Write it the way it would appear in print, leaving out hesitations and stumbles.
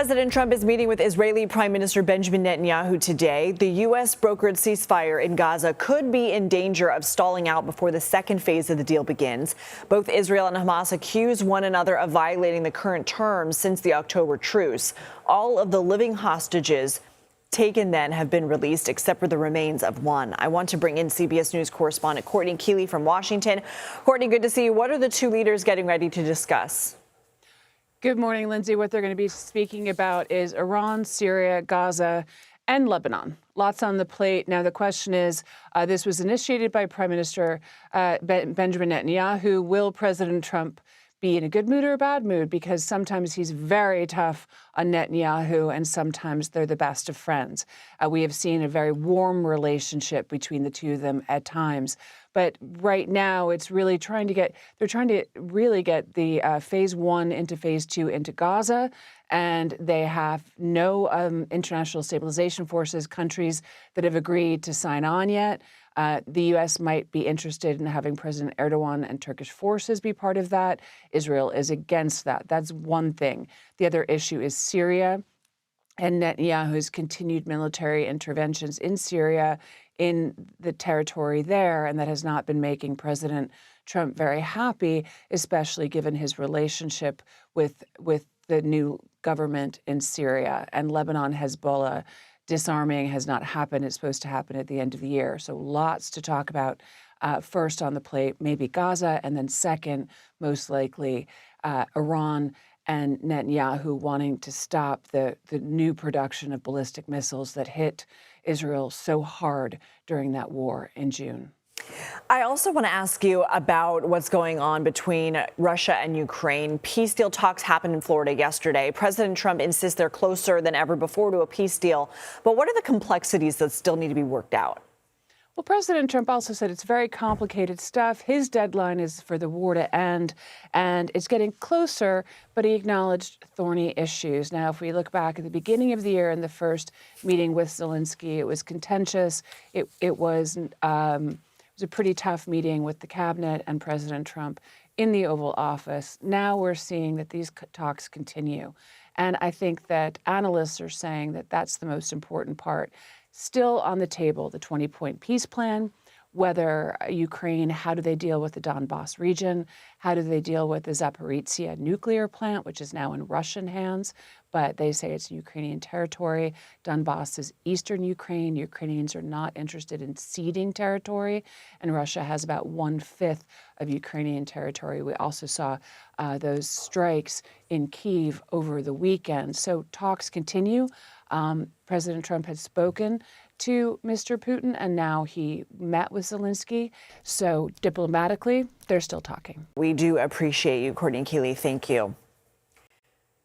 President Trump is meeting with Israeli Prime Minister Benjamin Netanyahu today. The U.S. brokered ceasefire in Gaza could be in danger of stalling out before the second phase of the deal begins. Both Israel and Hamas accuse one another of violating the current terms since the October truce. All of the living hostages taken then have been released, except for the remains of one. I want to bring in CBS News correspondent Courtney Kealy from Washington. Courtney, good to see you. What are the two leaders getting ready to discuss? Good morning, Lindsay. What they're going to be speaking about is Iran, Syria, Gaza, and Lebanon. Lots on the plate. Now, the question is, this was initiated by Prime Minister Benjamin Netanyahu. Will President Trump be in a good mood or a bad mood? Because sometimes he's very tough on Netanyahu, and sometimes they're the best of friends. We have seen a very warm relationship between the two of them at times. But right now, it's really they're trying to really get the phase one into phase two into Gaza, and they have no international stabilization forces, countries that have agreed to sign on yet. The U.S. might be interested in having President Erdogan and Turkish forces be part of that. Israel is against that. That's one thing. The other issue is Syria and Netanyahu's continued military interventions in Syria, in the territory there, and that has not been making President Trump very happy, especially given his relationship with the new government in Syria. And Lebanon, Hezbollah, disarming has not happened. It's supposed to happen at the end of the year. So lots to talk about. First on the plate, maybe Gaza, and then second, most likely, Iran and Netanyahu wanting to stop the new production of ballistic missiles that hit Israel so hard during that war in June. I also want to ask you about what's going on between Russia and Ukraine. Peace deal talks happened in Florida yesterday. President Trump insists they're closer than ever before to a peace deal. But what are the complexities that still need to be worked out? Well, President Trump also said it's very complicated stuff. His deadline is for the war to end, and it's getting closer, but he acknowledged thorny issues. Now, if we look back at the beginning of the year in the first meeting with Zelensky, it was contentious. It was a pretty tough meeting with the cabinet and President Trump in the Oval Office. Now we're seeing that these talks continue. And I think that analysts are saying that that's the most important part. Still on the table, the 20-point peace plan, whether Ukraine, how do they deal with the Donbass region? How do they deal with the Zaporizhzhia nuclear plant, which is now in Russian hands, but they say it's Ukrainian territory. Donbass is eastern Ukraine. Ukrainians are not interested in ceding territory, and Russia has about 1/5 of Ukrainian territory. We also saw those strikes in Kyiv over the weekend. So talks continue. President Trump had spoken to Mr. Putin, and now he met with Zelensky. So diplomatically, they're still talking. We do appreciate you, Courtney Kealy. Thank you.